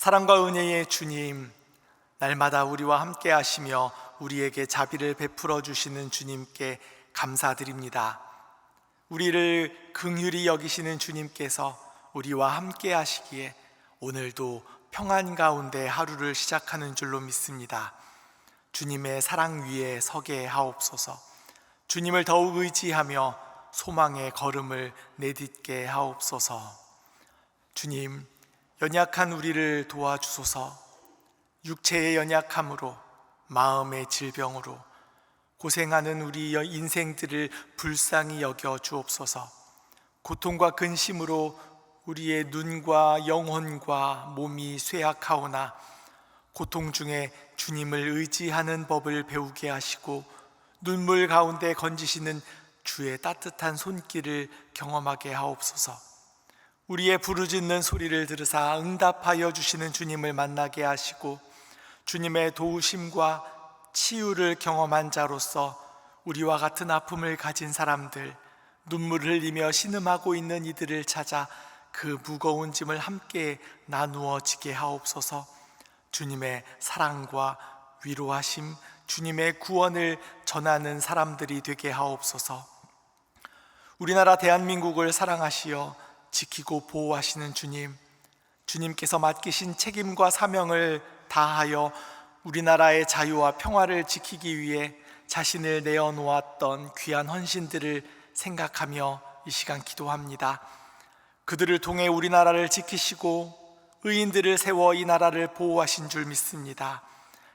사랑과 은혜의 주님, 날마다 우리와 함께 하시며 우리에게 자비를 베풀어 주시는 주님께 감사드립니다. 우리를 긍휼히 여기시는 주님께서 우리와 함께 하시기에 오늘도 평안 가운데 하루를 시작하는 줄로 믿습니다. 주님의 사랑 위에 서게 하옵소서. 주님을 더욱 의지하며 소망의 걸음을 내딛게 하옵소서. 주님, 연약한 우리를 도와주소서. 육체의 연약함으로, 마음의 질병으로 고생하는 우리 인생들을 불쌍히 여겨 주옵소서. 고통과 근심으로 우리의 눈과 영혼과 몸이 쇠약하오나 고통 중에 주님을 의지하는 법을 배우게 하시고 눈물 가운데 건지시는 주의 따뜻한 손길을 경험하게 하옵소서. 우리의 부르짖는 소리를 들으사 응답하여 주시는 주님을 만나게 하시고 주님의 도우심과 치유를 경험한 자로서 우리와 같은 아픔을 가진 사람들, 눈물을 흘리며 신음하고 있는 이들을 찾아 그 무거운 짐을 함께 나누어 지게 하옵소서. 주님의 사랑과 위로하심, 주님의 구원을 전하는 사람들이 되게 하옵소서. 우리나라 대한민국을 사랑하시어 지키고 보호하시는 주님, 주님께서 맡기신 책임과 사명을 다하여 우리나라의 자유와 평화를 지키기 위해 자신을 내어놓았던 귀한 헌신들을 생각하며 이 시간 기도합니다. 그들을 통해 우리나라를 지키시고 의인들을 세워 이 나라를 보호하신 줄 믿습니다.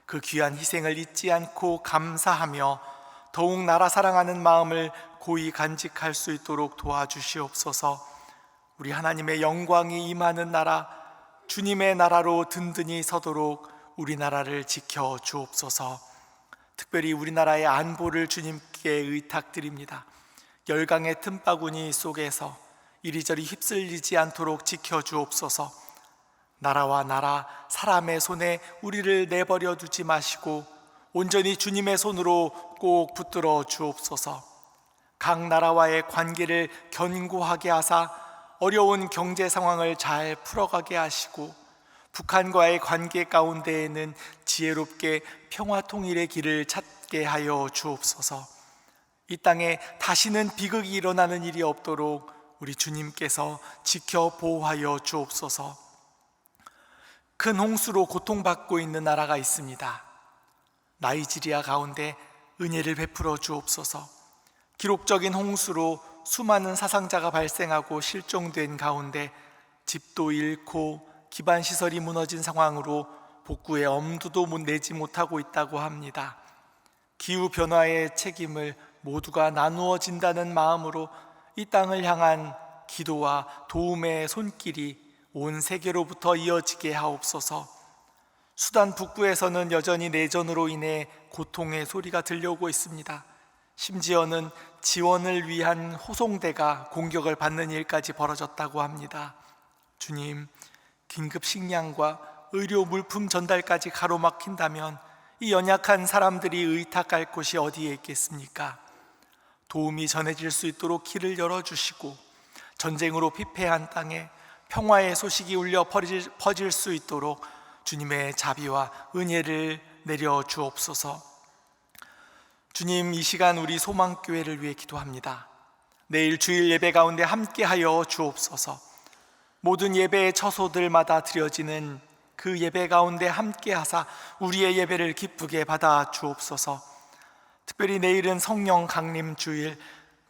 그 귀한 희생을 잊지 않고 감사하며 더욱 나라 사랑하는 마음을 고이 간직할 수 있도록 도와주시옵소서. 우리 하나님의 영광이 임하는 나라, 주님의 나라로 든든히 서도록 우리나라를 지켜 주옵소서. 특별히 우리나라의 안보를 주님께 의탁드립니다. 열강의 틈바구니 속에서 이리저리 휩쓸리지 않도록 지켜 주옵소서. 나라와 나라, 사람의 손에 우리를 내버려 두지 마시고 온전히 주님의 손으로 꼭 붙들어 주옵소서. 각 나라와의 관계를 견고하게 하사 어려운 경제 상황을 잘 풀어가게 하시고 북한과의 관계 가운데에는 지혜롭게 평화 통일의 길을 찾게 하여 주옵소서. 이 땅에 다시는 비극이 일어나는 일이 없도록 우리 주님께서 지켜 보호하여 주옵소서. 큰 홍수로 고통받고 있는 나라가 있습니다. 나이지리아 가운데 은혜를 베풀어 주옵소서. 기록적인 홍수로 수많은 사상자가 발생하고 실종된 가운데 집도 잃고 기반시설이 무너진 상황으로 복구의 엄두도 내지 못하고 있다고 합니다. 기후변화의 책임을 모두가 나누어진다는 마음으로 이 땅을 향한 기도와 도움의 손길이 온 세계로부터 이어지게 하옵소서. 수단 북부에서는 여전히 내전으로 인해 고통의 소리가 들려오고 있습니다. 심지어는 지원을 위한 호송대가 공격을 받는 일까지 벌어졌다고 합니다. 주님, 긴급 식량과 의료 물품 전달까지 가로막힌다면 이 연약한 사람들이 의탁할 곳이 어디에 있겠습니까? 도움이 전해질 수 있도록 길을 열어주시고 전쟁으로 피폐한 땅에 평화의 소식이 울려 퍼질 수 있도록 주님의 자비와 은혜를 내려 주옵소서. 주님, 이 시간 우리 소망교회를 위해 기도합니다. 내일 주일 예배 가운데 함께하여 주옵소서. 모든 예배의 처소들마다 드려지는 그 예배 가운데 함께하사 우리의 예배를 기쁘게 받아 주옵소서. 특별히 내일은 성령 강림 주일,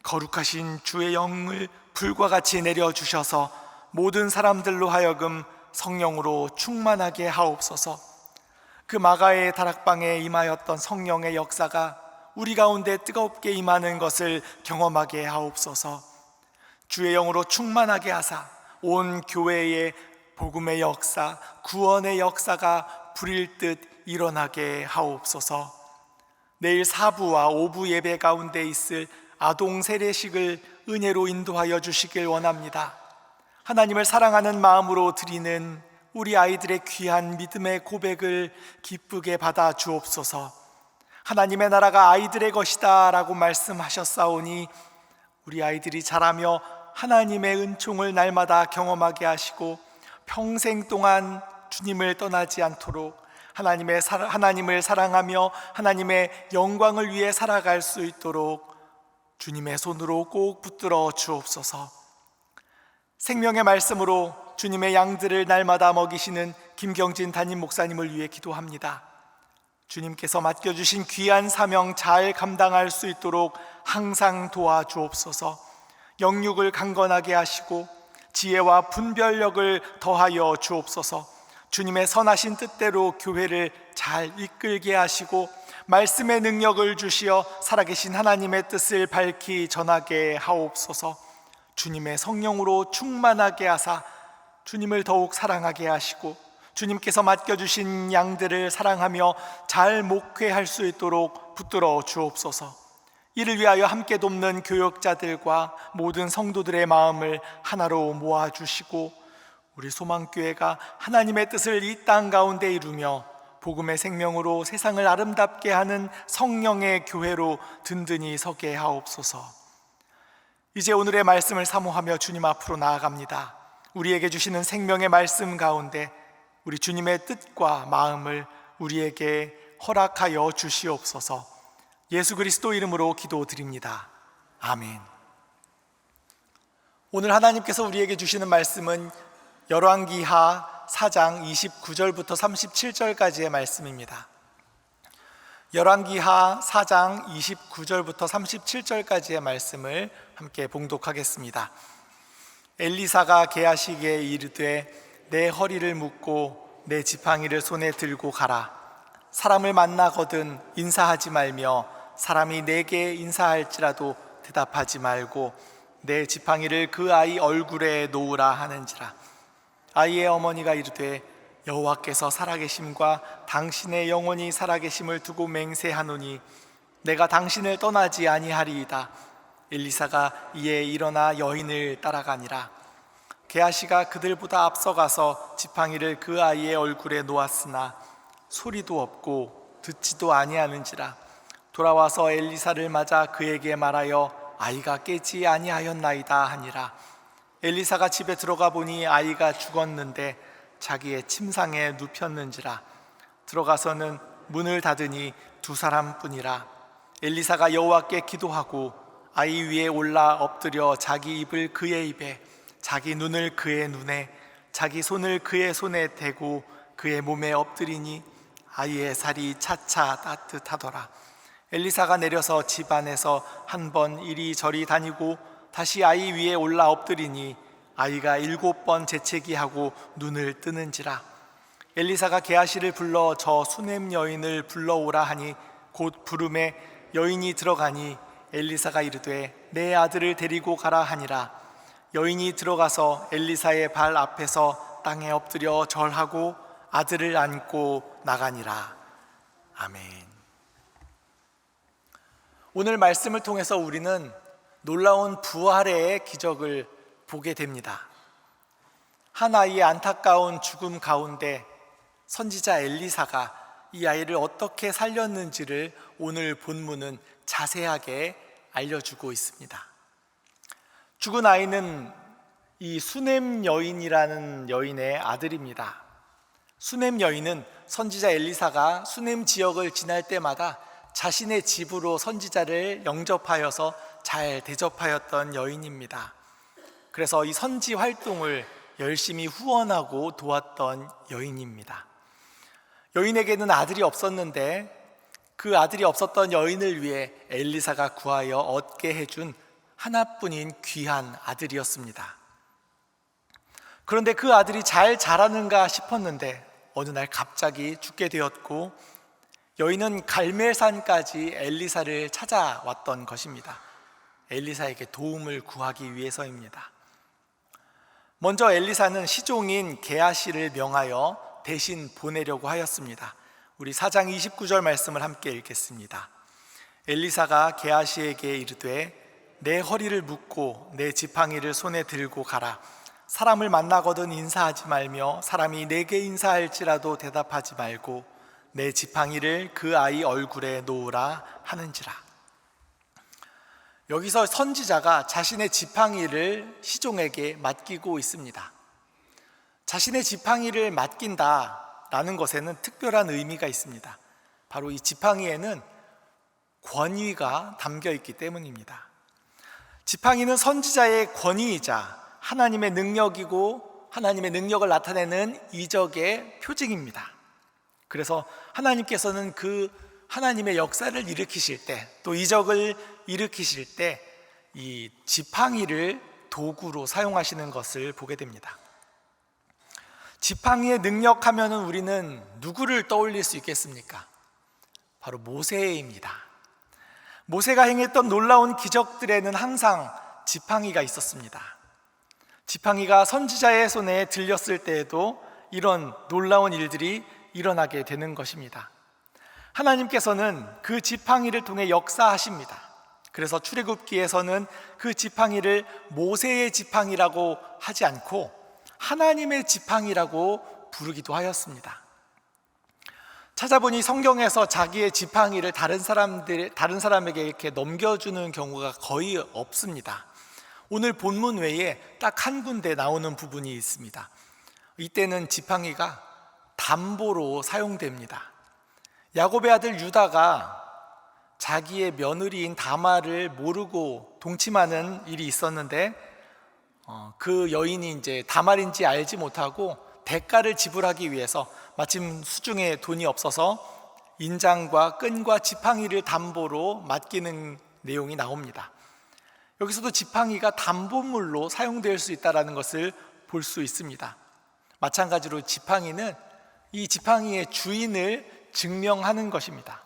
거룩하신 주의 영을 불과 같이 내려주셔서 모든 사람들로 하여금 성령으로 충만하게 하옵소서. 그 마가의 다락방에 임하였던 성령의 역사가 우리 가운데 뜨겁게 임하는 것을 경험하게 하옵소서. 주의 영으로 충만하게 하사 온 교회의 복음의 역사, 구원의 역사가 불일 듯 일어나게 하옵소서. 내일 4부와 5부 예배 가운데 있을 아동 세례식을 은혜로 인도하여 주시길 원합니다. 하나님을 사랑하는 마음으로 드리는 우리 아이들의 귀한 믿음의 고백을 기쁘게 받아 주옵소서. 하나님의 나라가 아이들의 것이다 라고 말씀하셨사오니 우리 아이들이 자라며 하나님의 은총을 날마다 경험하게 하시고 평생 동안 주님을 떠나지 않도록 하나님을 사랑하며 하나님의 영광을 위해 살아갈 수 있도록 주님의 손으로 꼭 붙들어 주옵소서. 생명의 말씀으로 주님의 양들을 날마다 먹이시는 김경진 담임 목사님을 위해 기도합니다. 주님께서 맡겨주신 귀한 사명 잘 감당할 수 있도록 항상 도와주옵소서. 영육을 강건하게 하시고 지혜와 분별력을 더하여 주옵소서. 주님의 선하신 뜻대로 교회를 잘 이끌게 하시고 말씀의 능력을 주시어 살아계신 하나님의 뜻을 밝히 전하게 하옵소서. 주님의 성령으로 충만하게 하사 주님을 더욱 사랑하게 하시고 주님께서 맡겨주신 양들을 사랑하며 잘 목회할 수 있도록 붙들어 주옵소서. 이를 위하여 함께 돕는 교역자들과 모든 성도들의 마음을 하나로 모아주시고 우리 소망교회가 하나님의 뜻을 이 땅 가운데 이루며 복음의 생명으로 세상을 아름답게 하는 성령의 교회로 든든히 서게 하옵소서. 이제 오늘의 말씀을 사모하며 주님 앞으로 나아갑니다. 우리에게 주시는 생명의 말씀 가운데 우리 주님의 뜻과 마음을 우리에게 허락하여 주시옵소서. 예수 그리스도 이름으로 기도드립니다. 아멘. 오늘 하나님께서 우리에게 주시는 말씀은 열왕기하 4장 29절부터 37절까지의 말씀입니다. 열왕기하 4장 29절부터 37절까지의 말씀을 함께 봉독하겠습니다. 엘리사가 게하시에게 이르되 내 허리를 묶고 내 지팡이를 손에 들고 가라. 사람을 만나거든 인사하지 말며 사람이 내게 인사할지라도 대답하지 말고 내 지팡이를 그 아이 얼굴에 놓으라 하는지라. 아이의 어머니가 이르되 여호와께서 살아계심과 당신의 영혼이 살아계심을 두고 맹세하노니 내가 당신을 떠나지 아니하리이다. 엘리사가 이에 일어나 여인을 따라가니라. 게하시가 그들보다 앞서가서 지팡이를 그 아이의 얼굴에 놓았으나 소리도 없고 듣지도 아니하는지라. 돌아와서 엘리사를 맞아 그에게 말하여 아이가 깨지 아니하였나이다 하니라. 엘리사가 집에 들어가 보니 아이가 죽었는데 자기의 침상에 눕혔는지라. 들어가서는 문을 닫으니 두 사람뿐이라. 엘리사가 여호와께 기도하고 아이 위에 올라 엎드려 자기 입을 그의 입에 자기 눈을 그의 눈에 자기 손을 그의 손에 대고 그의 몸에 엎드리니 아이의 살이 차차 따뜻하더라. 엘리사가 내려서 집 안에서 한 번 이리저리 다니고 다시 아이 위에 올라 엎드리니 아이가 7번 재채기하고 눈을 뜨는지라. 엘리사가 게하시를 불러 저 수넴 여인을 불러오라 하니 곧 부름에 여인이 들어가니 엘리사가 이르되 내 아들을 데리고 가라 하니라. 여인이 들어가서 엘리사의 발 앞에서 땅에 엎드려 절하고 아들을 안고 나가니라. 아멘. 오늘 말씀을 통해서 우리는 놀라운 부활의 기적을 보게 됩니다. 한 아이의 안타까운 죽음 가운데 선지자 엘리사가 이 아이를 어떻게 살렸는지를 오늘 본문은 자세하게 알려주고 있습니다. 죽은 아이는 이 수넴 여인이라는 여인의 아들입니다. 수넴 여인은 선지자 엘리사가 수넴 지역을 지날 때마다 자신의 집으로 선지자를 영접하여서 잘 대접하였던 여인입니다. 그래서 이 선지 활동을 열심히 후원하고 도왔던 여인입니다. 여인에게는 아들이 없었는데 그 아들이 없었던 여인을 위해 엘리사가 구하여 얻게 해준 하나뿐인 귀한 아들이었습니다. 그런데 그 아들이 잘 자라는가 싶었는데 어느 날 갑자기 죽게 되었고 여인은 갈멜산까지 엘리사를 찾아왔던 것입니다. 엘리사에게 도움을 구하기 위해서입니다. 먼저 엘리사는 시종인 게하시를 명하여 대신 보내려고 하였습니다. 우리 4장 29절 말씀을 함께 읽겠습니다. 엘리사가 게하시에게 이르되 내 허리를 묶고 내 지팡이를 손에 들고 가라. 사람을 만나거든 인사하지 말며 사람이 내게 인사할지라도 대답하지 말고 내 지팡이를 그 아이 얼굴에 놓으라 하는지라. 여기서 선지자가 자신의 지팡이를 시종에게 맡기고 있습니다. 자신의 지팡이를 맡긴다라는 것에는 특별한 의미가 있습니다. 바로 이 지팡이에는 권위가 담겨 있기 때문입니다. 지팡이는 선지자의 권위이자 하나님의 능력이고 하나님의 능력을 나타내는 이적의 표징입니다. 그래서 하나님께서는 그 하나님의 역사를 일으키실 때, 또 이적을 일으키실 때 이 지팡이를 도구로 사용하시는 것을 보게 됩니다. 지팡이의 능력하면은 우리는 누구를 떠올릴 수 있겠습니까? 바로 모세입니다. 모세가 행했던 놀라운 기적들에는 항상 지팡이가 있었습니다. 지팡이가 선지자의 손에 들렸을 때에도 이런 놀라운 일들이 일어나게 되는 것입니다. 하나님께서는 그 지팡이를 통해 역사하십니다. 그래서 출애굽기에서는 그 지팡이를 모세의 지팡이라고 하지 않고 하나님의 지팡이라고 부르기도 하였습니다. 찾아보니 성경에서 자기의 지팡이를 다른 사람에게 이렇게 넘겨주는 경우가 거의 없습니다. 오늘 본문 외에 딱 한 군데 나오는 부분이 있습니다. 이때는 지팡이가 담보로 사용됩니다. 야곱의 아들 유다가 자기의 며느리인 다말을 모르고 동침하는 일이 있었는데 그 여인이 이제 다말인지 알지 못하고 대가를 지불하기 위해서 마침 수중에 돈이 없어서 인장과 끈과 지팡이를 담보로 맡기는 내용이 나옵니다. 여기서도 지팡이가 담보물로 사용될 수 있다는 것을 볼 수 있습니다. 마찬가지로 지팡이는 이 지팡이의 주인을 증명하는 것입니다.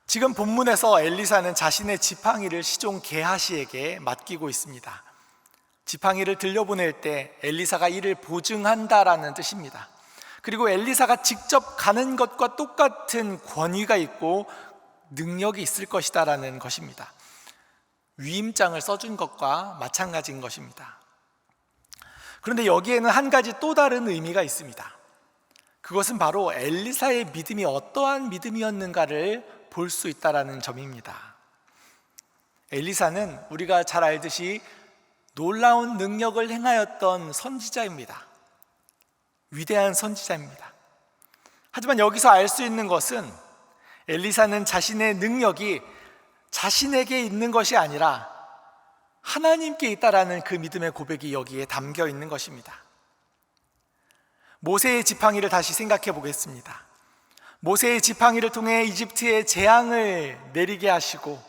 지금 본문에서 엘리사는 자신의 지팡이를 시종 게하시에게 맡기고 있습니다. 지팡이를 들려보낼 때 엘리사가 이를 보증한다라는 뜻입니다. 그리고 엘리사가 직접 가는 것과 똑같은 권위가 있고 능력이 있을 것이다라는 것입니다. 위임장을 써준 것과 마찬가지인 것입니다. 그런데 여기에는 한 가지 또 다른 의미가 있습니다. 그것은 바로 엘리사의 믿음이 어떠한 믿음이었는가를 볼 수 있다는 점입니다. 엘리사는 우리가 잘 알듯이 놀라운 능력을 행하였던 선지자입니다. 위대한 선지자입니다. 하지만 여기서 알 수 있는 것은 엘리사는 자신의 능력이 자신에게 있는 것이 아니라 하나님께 있다라는 그 믿음의 고백이 여기에 담겨 있는 것입니다. 모세의 지팡이를 다시 생각해 보겠습니다. 모세의 지팡이를 통해 이집트에 재앙을 내리게 하시고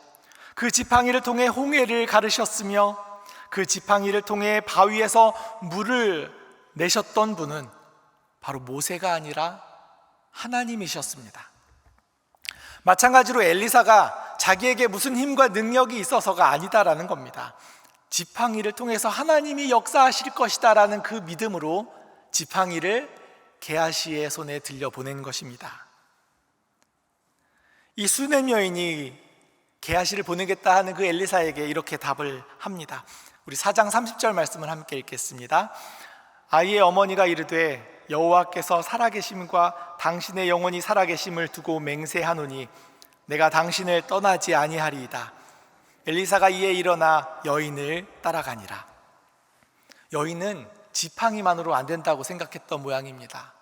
그 지팡이를 통해 홍해를 가르셨으며 그 지팡이를 통해 바위에서 물을 내셨던 분은 바로 모세가 아니라 하나님이셨습니다. 마찬가지로 엘리사가 자기에게 무슨 힘과 능력이 있어서가 아니다라는 겁니다. 지팡이를 통해서 하나님이 역사하실 것이다라는 그 믿음으로 지팡이를 게하시의 손에 들려보낸 것입니다. 이 수넴 여인이 게하시를 보내겠다 하는 그 엘리사에게 이렇게 답을 합니다. 우리 4장 30절 말씀을 함께 읽겠습니다. 아이의 어머니가 이르되 여호와께서 살아계심과 당신의 영혼이 살아계심을 두고 맹세하노니 내가 당신을 떠나지 아니하리이다. 엘리사가 이에 일어나 여인을 따라가니라. 여인은 지팡이만으로 안 된다고 생각했던 모양입니다.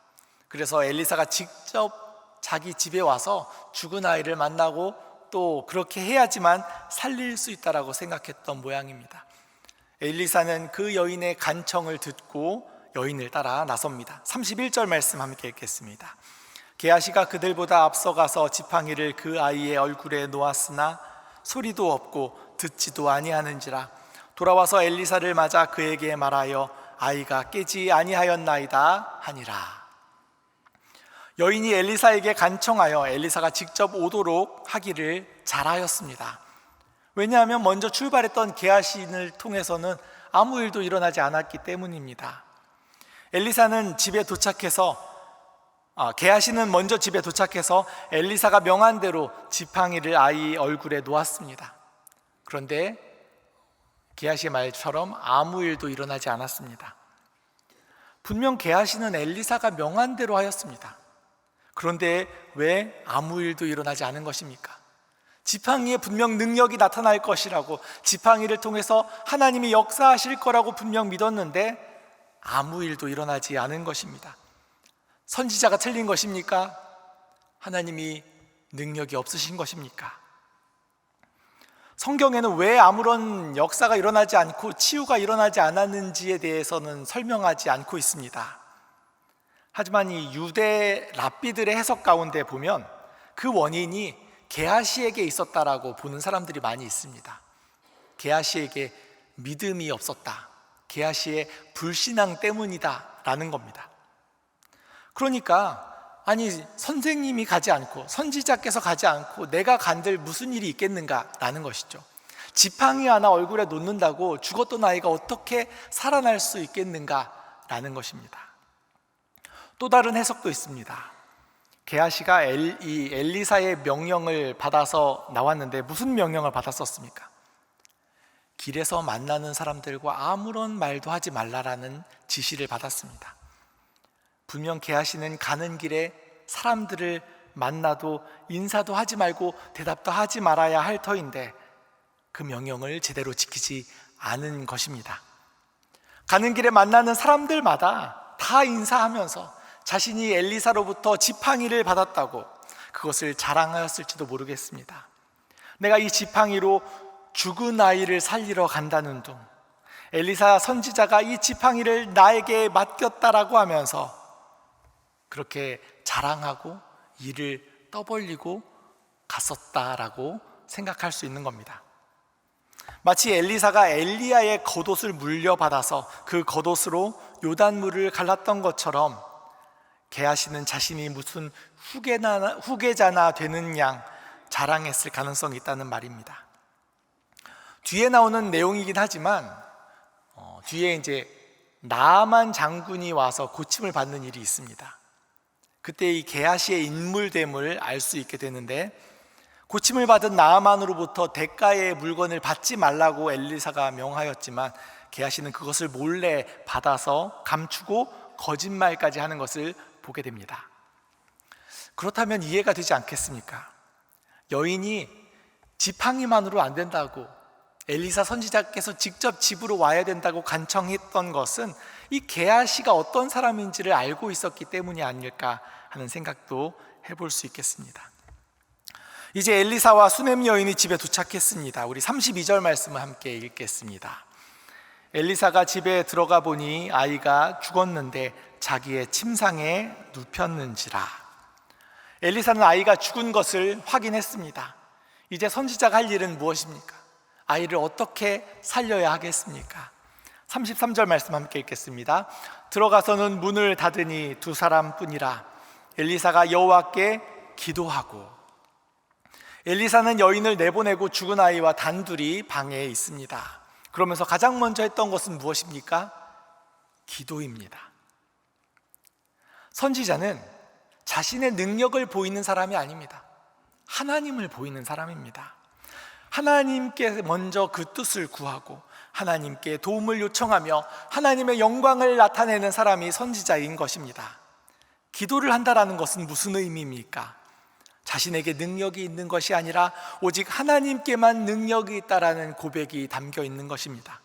그래서 엘리사가 직접 자기 집에 와서 죽은 아이를 만나고 또 그렇게 해야지만 살릴 수 있다라고 생각했던 모양입니다. 엘리사는 그 여인의 간청을 듣고 여인을 따라 나섭니다. 31절 말씀 함께 읽겠습니다. 게하시가 그들보다 앞서가서 지팡이를 그 아이의 얼굴에 놓았으나 소리도 없고 듣지도 아니하는지라. 돌아와서 엘리사를 맞아 그에게 말하여 아이가 깨지 아니하였나이다 하니라. 여인이 엘리사에게 간청하여 엘리사가 직접 오도록 하기를 잘하였습니다. 왜냐하면 먼저 출발했던 게하시를 통해서는 아무 일도 일어나지 않았기 때문입니다. 엘리사는 집에 도착해서 게하시는 먼저 집에 도착해서 엘리사가 명한 대로 지팡이를 아이 얼굴에 놓았습니다. 그런데 게하시의 말처럼 아무 일도 일어나지 않았습니다. 분명 게하시는 엘리사가 명한 대로 하였습니다. 그런데 왜 아무 일도 일어나지 않은 것입니까? 지팡이에 분명 능력이 나타날 것이라고, 지팡이를 통해서 하나님이 역사하실 거라고 분명 믿었는데 아무 일도 일어나지 않은 것입니다. 선지자가 틀린 것입니까? 하나님이 능력이 없으신 것입니까? 성경에는 왜 아무런 역사가 일어나지 않고 치유가 일어나지 않았는지에 대해서는 설명하지 않고 있습니다. 하지만 이 유대 랍비들의 해석 가운데 보면 그 원인이 게하시에게 있었다라고 보는 사람들이 많이 있습니다. 게하시에게 믿음이 없었다, 게하시의 불신앙 때문이다 라는 겁니다. 그러니까 아니 선생님이 가지 않고 선지자께서 가지 않고 내가 간들 무슨 일이 있겠는가라는 것이죠. 지팡이 하나 얼굴에 놓는다고 죽었던 아이가 어떻게 살아날 수 있겠는가라는 것입니다. 또 다른 해석도 있습니다. 게하시가 이 엘리사의 명령을 받아서 나왔는데 무슨 명령을 받았었습니까? 길에서 만나는 사람들과 아무런 말도 하지 말라라는 지시를 받았습니다. 분명 게하시는 가는 길에 사람들을 만나도 인사도 하지 말고 대답도 하지 말아야 할 터인데 그 명령을 제대로 지키지 않은 것입니다. 가는 길에 만나는 사람들마다 다 인사하면서 자신이 엘리사로부터 지팡이를 받았다고 그것을 자랑하였을지도 모르겠습니다. 내가 이 지팡이로 죽은 아이를 살리러 간다는 둥, 엘리사 선지자가 이 지팡이를 나에게 맡겼다라고 하면서 그렇게 자랑하고 이를 떠벌리고 갔었다라고 생각할 수 있는 겁니다. 마치 엘리사가 엘리야의 겉옷을 물려받아서 그 겉옷으로 요단물을 갈랐던 것처럼 게하시는 자신이 무슨 후계자나 되는 양 자랑했을 가능성이 있다는 말입니다. 뒤에 나오는 내용이긴 하지만 뒤에 이제 나아만 장군이 와서 고침을 받는 일이 있습니다. 그때 이 게하시의 인물됨을 알 수 있게 되는데, 고침을 받은 나아만으로부터 대가의 물건을 받지 말라고 엘리사가 명하였지만 게하시는 그것을 몰래 받아서 감추고 거짓말까지 하는 것을 보게 됩니다. 그렇다면 이해가 되지 않겠습니까? 여인이 지팡이만으로 안 된다고, 엘리사 선지자께서 직접 집으로 와야 된다고 간청했던 것은 이 게하시가 어떤 사람인지를 알고 있었기 때문이 아닐까 하는 생각도 해볼 수 있겠습니다. 이제 엘리사와 수넴 여인이 집에 도착했습니다. 우리 32절 말씀을 함께 읽겠습니다. 엘리사가 집에 들어가 보니 아이가 죽었는데 자기의 침상에 눕혔는지라. 엘리사는 아이가 죽은 것을 확인했습니다. 이제 선지자가 할 일은 무엇입니까? 아이를 어떻게 살려야 하겠습니까? 33절 말씀 함께 읽겠습니다. 들어가서는 문을 닫으니 두 사람뿐이라. 엘리사가 여호와께 기도하고. 엘리사는 여인을 내보내고 죽은 아이와 단둘이 방에 있습니다. 그러면서 가장 먼저 했던 것은 무엇입니까? 기도입니다. 선지자는 자신의 능력을 보이는 사람이 아닙니다. 하나님을 보이는 사람입니다. 하나님께 먼저 그 뜻을 구하고 하나님께 도움을 요청하며 하나님의 영광을 나타내는 사람이 선지자인 것입니다. 기도를 한다라는 것은 무슨 의미입니까? 자신에게 능력이 있는 것이 아니라 오직 하나님께만 능력이 있다라는 고백이 담겨 있는 것입니다.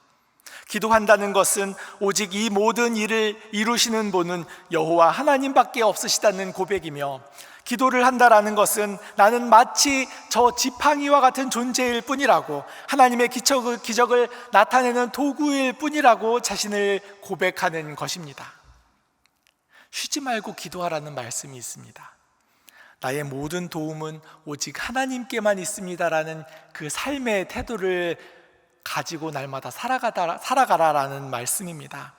기도한다는 것은 오직 이 모든 일을 이루시는 분은 여호와 하나님밖에 없으시다는 고백이며, 기도를 한다라는 것은 나는 마치 저 지팡이와 같은 존재일 뿐이라고, 하나님의 기적을 나타내는 도구일 뿐이라고 자신을 고백하는 것입니다. 쉬지 말고 기도하라는 말씀이 있습니다. 나의 모든 도움은 오직 하나님께만 있습니다라는 그 삶의 태도를 가지고 날마다 살아가라라는 말씀입니다.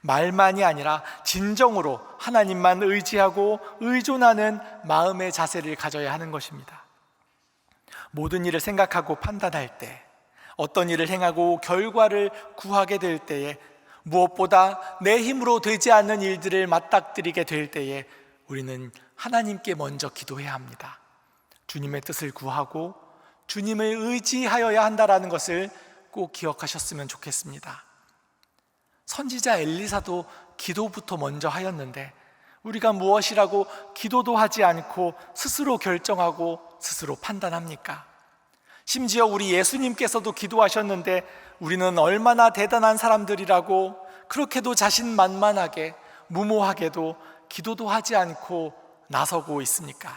말만이 아니라 진정으로 하나님만 의지하고 의존하는 마음의 자세를 가져야 하는 것입니다. 모든 일을 생각하고 판단할 때, 어떤 일을 행하고 결과를 구하게 될 때에, 무엇보다 내 힘으로 되지 않는 일들을 맞닥뜨리게 될 때에 우리는 하나님께 먼저 기도해야 합니다. 주님의 뜻을 구하고 주님을 의지하여야 한다는 것을 꼭 기억하셨으면 좋겠습니다. 선지자 엘리사도 기도부터 먼저 하였는데 우리가 무엇이라고 기도도 하지 않고 스스로 결정하고 스스로 판단합니까? 심지어 우리 예수님께서도 기도하셨는데 우리는 얼마나 대단한 사람들이라고 그렇게도 자신만만하게 무모하게도 기도도 하지 않고 나서고 있습니까?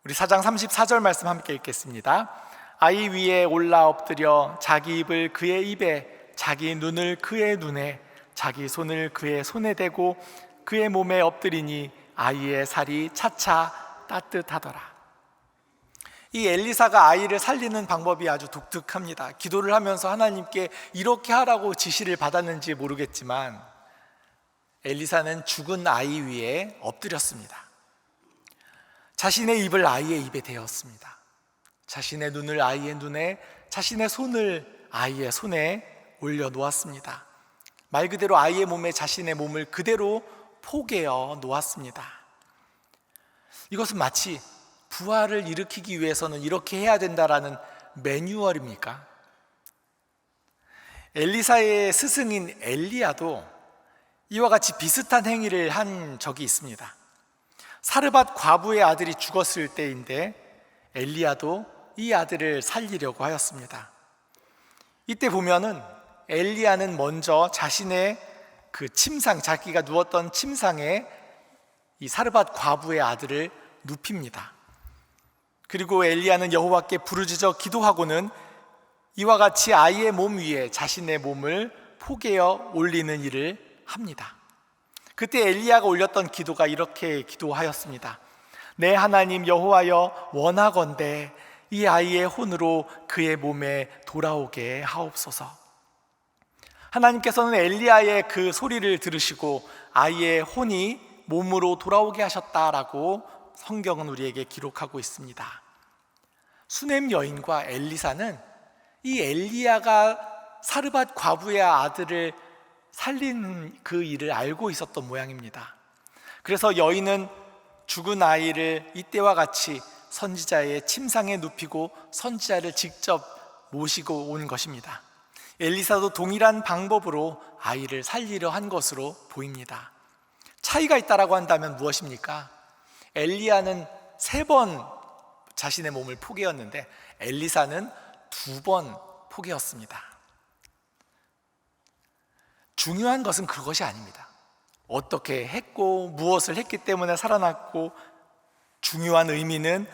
우리 4장 34절 말씀 함께 읽겠습니다. 아이 위에 올라 엎드려 자기 입을 그의 입에, 자기 눈을 그의 눈에, 자기 손을 그의 손에 대고 그의 몸에 엎드리니 아이의 살이 차차 따뜻하더라. 이 엘리사가 아이를 살리는 방법이 아주 독특합니다. 기도를 하면서 하나님께 이렇게 하라고 지시를 받았는지 모르겠지만 엘리사는 죽은 아이 위에 엎드렸습니다. 자신의 입을 아이의 입에 대었습니다. 자신의 눈을 아이의 눈에, 자신의 손을 아이의 손에 올려놓았습니다. 말 그대로 아이의 몸에 자신의 몸을 그대로 포개어 놓았습니다. 이것은 마치 부활을 일으키기 위해서는 이렇게 해야 된다라는 매뉴얼입니까? 엘리사의 스승인 엘리야도 이와 같이 비슷한 행위를 한 적이 있습니다. 사르밧 과부의 아들이 죽었을 때인데 엘리야도 이 아들을 살리려고 하였습니다. 이때 보면은 엘리야는 먼저 자신의 그 침상, 자기가 누웠던 침상에 이 사르밧 과부의 아들을 눕힙니다. 그리고 엘리야는 여호와께 부르짖어 기도하고는 이와 같이 아이의 몸 위에 자신의 몸을 포개어 올리는 일을 합니다. 그때 엘리야가 올렸던 기도가 이렇게 기도하였습니다. 내 하나님 여호와여, 원하건대 이 아이의 혼으로 그의 몸에 돌아오게 하옵소서. 하나님께서는 엘리야의 그 소리를 들으시고 아이의 혼이 몸으로 돌아오게 하셨다라고 성경은 우리에게 기록하고 있습니다. 수넴 여인과 엘리사는 이 엘리야가 사르밧 과부의 아들을 살린 그 일을 알고 있었던 모양입니다. 그래서 여인은 죽은 아이를 이때와 같이 선지자의 침상에 눕히고 선지자를 직접 모시고 온 것입니다. 엘리사도 동일한 방법으로 아이를 살리려 한 것으로 보입니다. 차이가 있다라고 한다면 무엇입니까? 엘리야는 3번 자신의 몸을 포개었는데 엘리사는 2번 포개었습니다. 중요한 것은 그것이 아닙니다. 어떻게 했고 무엇을 했기 때문에 살아났고, 중요한 의미는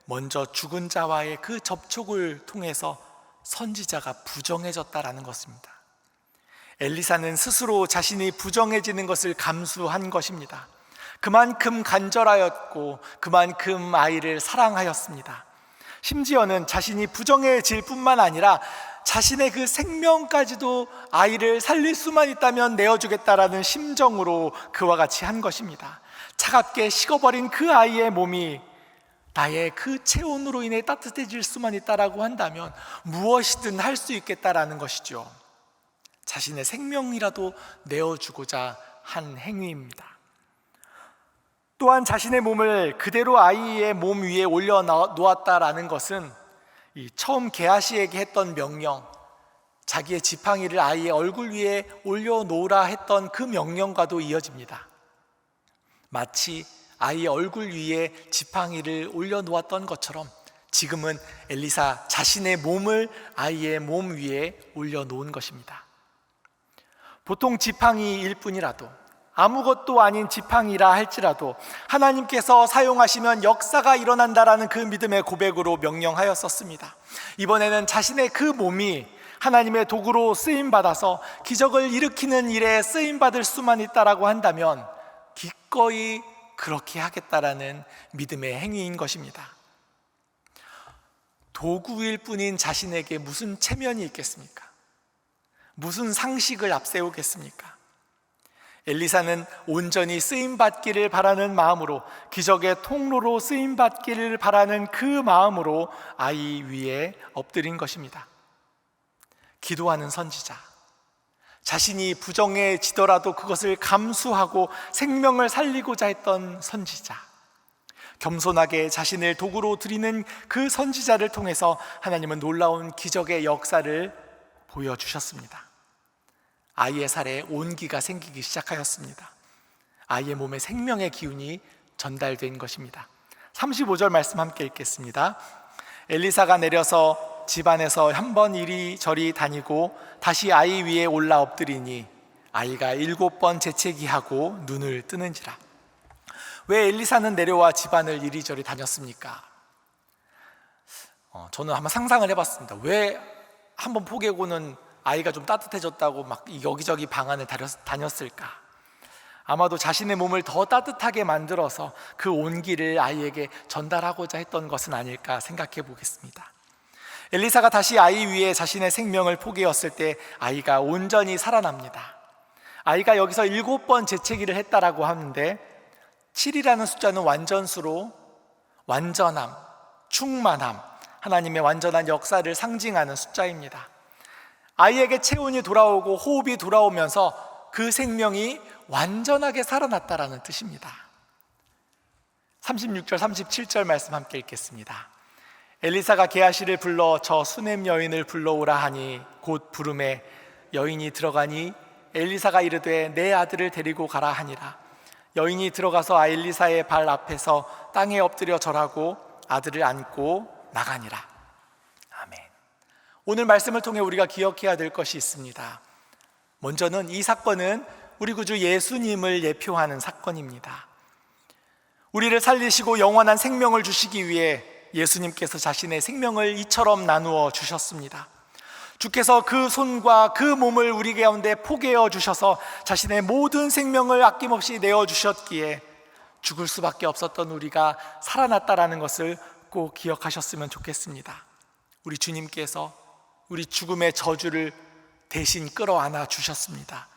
먼저 죽은 자와의 그 접촉을 통해서 선지자가 부정해졌다라는 것입니다. 엘리사는 스스로 자신이 부정해지는 것을 감수한 것입니다. 그만큼 간절하였고 그만큼 아이를 사랑하였습니다. 심지어는 자신이 부정해질 뿐만 아니라 자신의 그 생명까지도 아이를 살릴 수만 있다면 내어주겠다라는 심정으로 그와 같이 한 것입니다. 차갑게 식어버린 그 아이의 몸이 나의 그 체온으로 인해 따뜻해질 수만 있다라고 한다면 무엇이든 할 수 있겠다라는 것이죠. 자신의 생명이라도 내어주고자 한 행위입니다. 또한 자신의 몸을 그대로 아이의 몸 위에 올려놓았다라는 것은 이 처음 게하시에게 했던 명령, 자기의 지팡이를 아이의 얼굴 위에 올려놓으라 했던 그 명령과도 이어집니다. 마치 아이의 얼굴 위에 지팡이를 올려놓았던 것처럼 지금은 엘리사 자신의 몸을 아이의 몸 위에 올려놓은 것입니다. 보통 지팡이일 뿐이라도, 아무것도 아닌 지팡이라 할지라도 하나님께서 사용하시면 역사가 일어난다라는 그 믿음의 고백으로 명령하였었습니다. 이번에는 자신의 그 몸이 하나님의 도구로 쓰임받아서 기적을 일으키는 일에 쓰임받을 수만 있다라고 한다면 기꺼이 그렇게 하겠다라는 믿음의 행위인 것입니다. 도구일 뿐인 자신에게 무슨 체면이 있겠습니까? 무슨 상식을 앞세우겠습니까? 엘리사는 온전히 쓰임받기를 바라는 마음으로, 기적의 통로로 쓰임받기를 바라는 그 마음으로 아이 위에 엎드린 것입니다. 기도하는 선지자, 자신이 부정해지더라도 그것을 감수하고 생명을 살리고자 했던 선지자, 겸손하게 자신을 도구로 드리는 그 선지자를 통해서 하나님은 놀라운 기적의 역사를 보여주셨습니다. 아이의 살에 온기가 생기기 시작하였습니다. 아이의 몸에 생명의 기운이 전달된 것입니다. 35절 말씀 함께 읽겠습니다. 엘리사가 내려서 집안에서 한번 이리저리 다니고 다시 아이 위에 올라 엎드리니 아이가 7번 재채기하고 눈을 뜨는지라. 왜 엘리사는 내려와 집안을 이리저리 다녔습니까? 저는 한번 상상을 해봤습니다. 왜 한번 포개고는 아이가 좀 따뜻해졌다고 막 여기저기 방안을 다녔을까? 아마도 자신의 몸을 더 따뜻하게 만들어서 그 온기를 아이에게 전달하고자 했던 것은 아닐까 생각해 보겠습니다. 엘리사가 다시 아이 위에 자신의 생명을 포개었을 때 아이가 온전히 살아납니다. 아이가 여기서 7번 재채기를 했다라고 하는데 7이라는 숫자는 완전수로 완전함, 충만함, 하나님의 완전한 역사를 상징하는 숫자입니다. 아이에게 체온이 돌아오고 호흡이 돌아오면서 그 생명이 완전하게 살아났다라는 뜻입니다. 36절 37절 말씀 함께 읽겠습니다. 엘리사가 게하시를 불러 저 수넴 여인을 불러오라 하니 곧 부름에 여인이 들어가니 엘리사가 이르되 내 아들을 데리고 가라 하니라. 여인이 들어가서 엘리사의 발 앞에서 땅에 엎드려 절하고 아들을 안고 나가니라. 아멘. 오늘 말씀을 통해 우리가 기억해야 될 것이 있습니다. 먼저는 이 사건은 우리 구주 예수님을 예표하는 사건입니다. 우리를 살리시고 영원한 생명을 주시기 위해 예수님께서 자신의 생명을 이처럼 나누어 주셨습니다. 주께서 그 손과 그 몸을 우리 가운데 포개어 주셔서 자신의 모든 생명을 아낌없이 내어 주셨기에 죽을 수밖에 없었던 우리가 살아났다라는 것을 꼭 기억하셨으면 좋겠습니다. 우리 주님께서 우리 죽음의 저주를 대신 끌어안아 주셨습니다.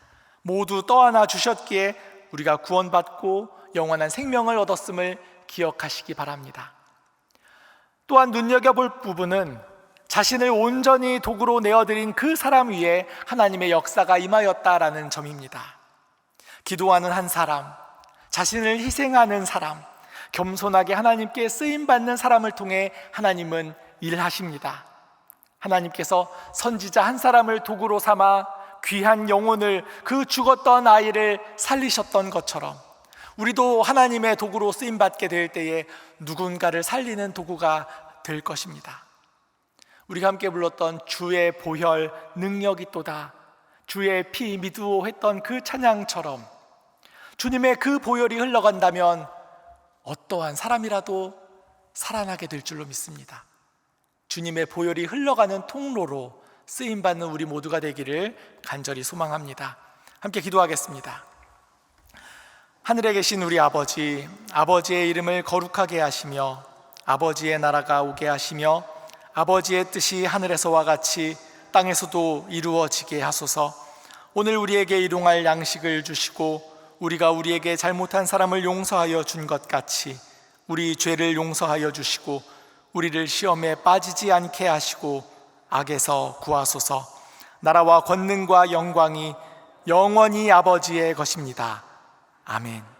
모두 떠안아 주셨기에 우리가 구원받고 영원한 생명을 얻었음을 기억하시기 바랍니다. 또한 눈여겨볼 부분은 자신을 온전히 도구로 내어드린 그 사람 위에 하나님의 역사가 임하였다라는 점입니다. 기도하는 한 사람, 자신을 희생하는 사람, 겸손하게 하나님께 쓰임받는 사람을 통해 하나님은 일하십니다. 하나님께서 선지자 한 사람을 도구로 삼아 귀한 영혼을, 그 죽었던 아이를 살리셨던 것처럼 우리도 하나님의 도구로 쓰임받게 될 때에 누군가를 살리는 도구가 될 것입니다. 우리가 함께 불렀던 주의 보혈 능력이 또다, 주의 피 미두오 했던 그 찬양처럼 주님의 그 보혈이 흘러간다면 어떠한 사람이라도 살아나게 될 줄로 믿습니다. 주님의 보혈이 흘러가는 통로로 쓰임받는 우리 모두가 되기를 간절히 소망합니다. 함께 기도하겠습니다. 하늘에 계신 우리 아버지, 아버지의 이름을 거룩하게 하시며 아버지의 나라가 오게 하시며 아버지의 뜻이 하늘에서와 같이 땅에서도 이루어지게 하소서. 오늘 우리에게 일용할 양식을 주시고 우리가 우리에게 잘못한 사람을 용서하여 준 것 같이 우리 죄를 용서하여 주시고 우리를 시험에 빠지지 않게 하시고 악에서 구하소서. 나라와 권능과 영광이 영원히 아버지의 것입니다. 아멘.